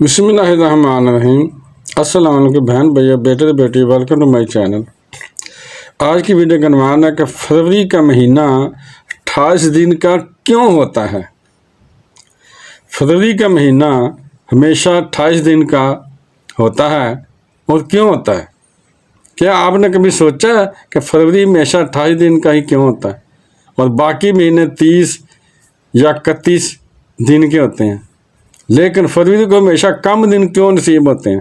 بسم اللہ الرحمن الرحیم۔ السلام علیکم بہن بھیا بیٹے بیٹی، ویلکم ٹو مائی چینل۔ آج کی ویڈیو کا عنوان ہے کہ فروری کا مہینہ 28 دن کا کیوں ہوتا ہے۔ فروری کا مہینہ ہمیشہ 28 دن کا ہوتا ہے اور کیوں ہوتا ہے؟ کیا آپ نے کبھی سوچا ہے کہ فروری ہمیشہ 28 دن کا ہی کیوں ہوتا ہے اور باقی مہینے 30 یا 31 دن کے ہوتے ہیں، لیکن فروری کو ہمیشہ کم دن کیوں نصیب ہوتے ہیں؟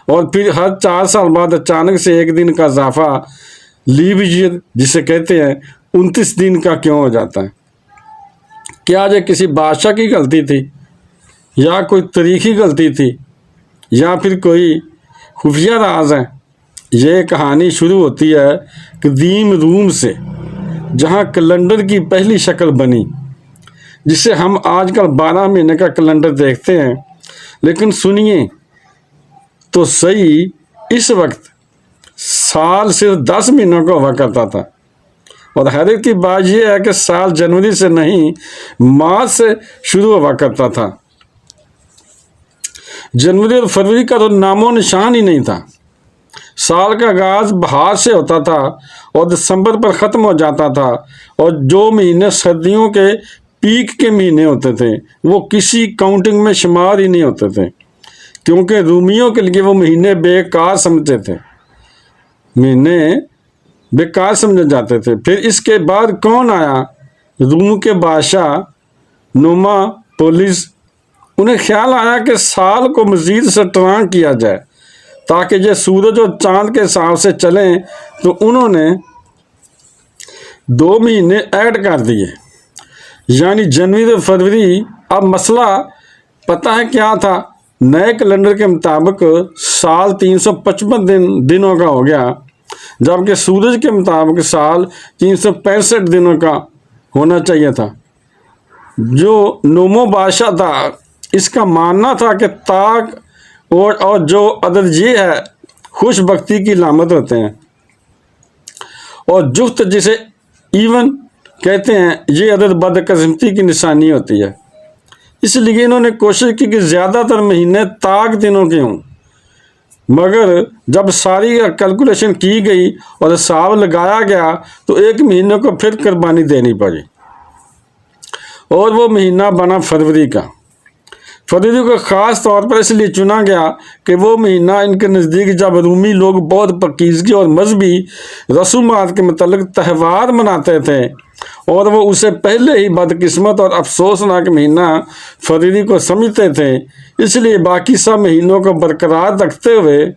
اور پھر ہر 4 سال بعد اچانک سے ایک دن کا اضافہ لیپ ایئر جسے کہتے ہیں 29 دن کا کیوں ہو جاتا ہے؟ کیا یہ کسی بادشاہ کی غلطی تھی یا کوئی تاریخی غلطی تھی یا پھر کوئی خفیہ راز ہے؟ یہ کہانی شروع ہوتی ہے قدیم روم سے، جہاں کیلنڈر کی پہلی شکل بنی، جسے ہم آج کل 12 مہینے کا کیلنڈر دیکھتے ہیں۔ لیکن سنیے تو صحیح، اس وقت سال صرف 10 مہینوں کا ہوا کرتا تھا، اور حیرت کی بات یہ ہے کہ سال جنوری سے نہیں مارچ سے شروع ہوا کرتا تھا۔ جنوری اور فروری کا تو نام و نشان ہی نہیں تھا۔ سال کا آغاز بہار سے ہوتا تھا اور دسمبر پر ختم ہو جاتا تھا، اور جو مہینے سردیوں کے پیک کے مہینے ہوتے تھے وہ کسی کاؤنٹنگ میں شمار ہی نہیں ہوتے تھے، کیونکہ رومیوں کے لیے وہ مہینے بیکار سمجھتے تھے، مہینے بیکار سمجھے جاتے تھے۔ پھر اس کے بعد کون آیا؟ روم کے بادشاہ نوما پولس۔ انہیں خیال آیا کہ سال کو مزید سٹرانگ کیا جائے تاکہ یہ سورج اور چاند کے حساب سے چلیں، تو انہوں نے 2 مہینے ایڈ کر دیے، یعنی جنوری اور فروری۔ اب مسئلہ پتہ ہے کیا تھا؟ نئے کیلنڈر کے مطابق سال 355 دنوں کا ہو گیا، جبکہ سورج کے مطابق سال 365 دنوں کا ہونا چاہیے تھا۔ جو نومو بادشاہ تھا، اس کا ماننا تھا کہ طاق اور جو عدد یہ ہے خوش بختی کی علامت ہوتے ہیں، اور جفت جسے ایون کہتے ہیں یہ عدد بدقسمتی کی نشانی ہوتی ہے۔ اس لیے انہوں نے کوشش کی کہ زیادہ تر مہینے طاق دنوں کے ہوں، مگر جب ساری کیلکولیشن کی گئی اور حساب لگایا گیا تو ایک مہینے کو پھر قربانی دینی پڑی، اور وہ مہینہ بنا فروری کا۔ فروری کو خاص طور پر اس لیے چنا گیا کہ وہ مہینہ ان کے نزدیک جب رومی لوگ بہت پاکیزگی اور مذہبی رسومات کے متعلق تہوار مناتے تھے، اور وہ اسے پہلے ہی بدقسمت اور افسوسناک مہینہ فروری کو سمجھتے تھے، اس لیے باقی سب مہینوں کو برقرار رکھتے ہوئے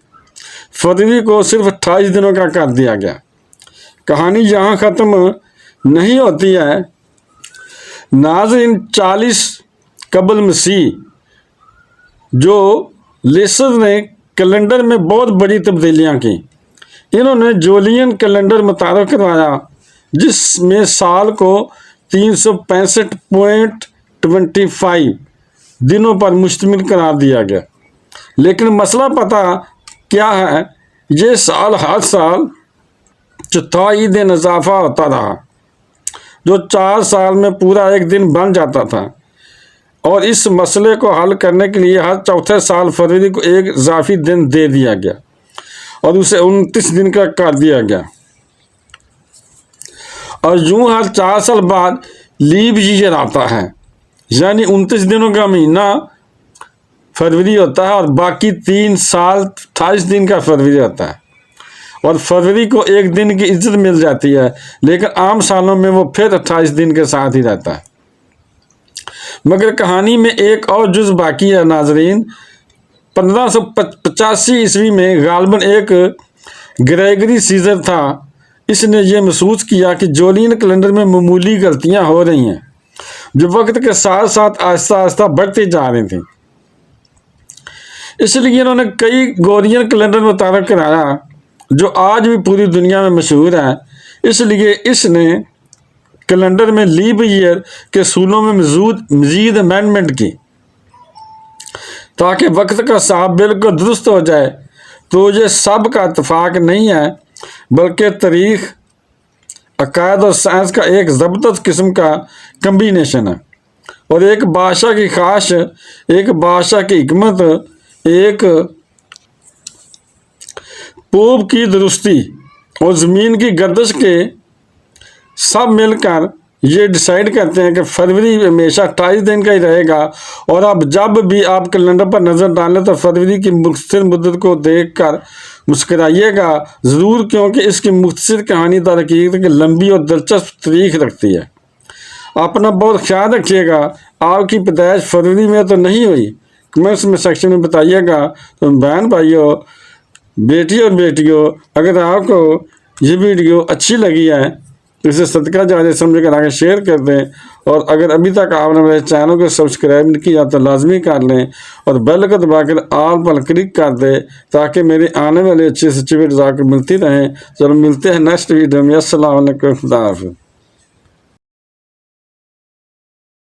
فروری کو صرف 28 دنوں کا کر دیا گیا۔ کہانی یہاں ختم نہیں ہوتی ہے ناظرین۔ 40 قبل مسیح جو لیسر نے کیلنڈر میں بہت بڑی تبدیلیاں کی۔ انہوں نے جولین کیلنڈر متعارف کروایا، جس میں سال کو 365.25 دنوں پر مشتمل قرار دیا گیا۔ لیکن مسئلہ پتہ کیا ہے؟ یہ سال ہر سال 4 دن اضافہ ہوتا رہا، جو 4 سال میں پورا ایک دن بن جاتا تھا، اور اس مسئلے کو حل کرنے کے لیے ہر چوتھے سال فروری کو ایک اضافی دن دے دیا گیا اور اسے 29 دن کا کر دیا گیا، اور یوں ہر 4 سال بعد لیپ ایئر آتا ہے، یعنی 29 دنوں کا مہینہ فروری ہوتا ہے، اور باقی 3 سال 28 دن کا فروری ہوتا ہے، اور فروری کو ایک دن کی عزت مل جاتی ہے، لیکن عام سالوں میں وہ پھر 28 دن کے ساتھ ہی رہتا ہے۔ مگر کہانی میں ایک اور جز باقی ہے ناظرین۔ 1585 عیسوی میں غالباً ایک گریگری سیزر تھا، اس نے یہ محسوس کیا کہ جولین کیلنڈر میں معمولی غلطیاں ہو رہی ہیں، جو وقت کے ساتھ ساتھ آہستہ آہستہ بڑھتی جا رہی تھیں۔ اس لیے انہوں نے کئی گورین کیلنڈر متعارف کرایا، جو آج بھی پوری دنیا میں مشہور ہے۔ اس لیے اس نے کیلنڈر میں لیپ ایئر کے اصولوں میں مزید امینڈمنٹ کی تاکہ وقت کا حساب بالکل درست ہو جائے۔ تو یہ سب کا اتفاق نہیں ہے، بلکہ تاریخ، عقائد اور سائنس کا ایک زبردست قسم کا کمبینیشن ہے، اور ایک بادشاہ کی خواہش، ایک بادشاہ کی حکمت، ایک پورب کی درستی اور زمین کی گردش کے سب مل کر یہ ڈیسائیڈ کرتے ہیں کہ فروری ہمیشہ 28 دن کا ہی رہے گا۔ اور اب جب بھی آپ کیلنڈر پر نظر ڈالیں تو فروری کی مختصر مدت کو دیکھ کر مسکرائیے گا ضرور، کیونکہ اس کی مختصر کہانی در حقیقت لمبی اور دلچسپ تاریخ رکھتی ہے۔ اپنا بہت خیال رکھیے گا۔ آپ کی پیدائش فروری میں تو نہیں ہوئی؟ کمنٹس میں سیکشن میں بتائیے گا۔ تو بہن بھائیوں، بیٹی اور بیٹیوں، اگر آپ کو یہ ویڈیو اچھی لگی ہے تو اسے صدقہ جاریہ سمجھ کر آگے شیئر کر دیں، اور اگر ابھی تک آپ نے میرے چینل کو سبسکرائب نہیں کیا تو لازمی کر لیں، اور بیل کو دبا کر آل پر کلک کر دیں تاکہ میری آنے والی اچھی سے اچھی ویڈیوز آپ کو ملتی رہیں۔ چلو ملتے ہیں نیکسٹ ویڈیو میں۔ السلام علیکم، خدا حافظ۔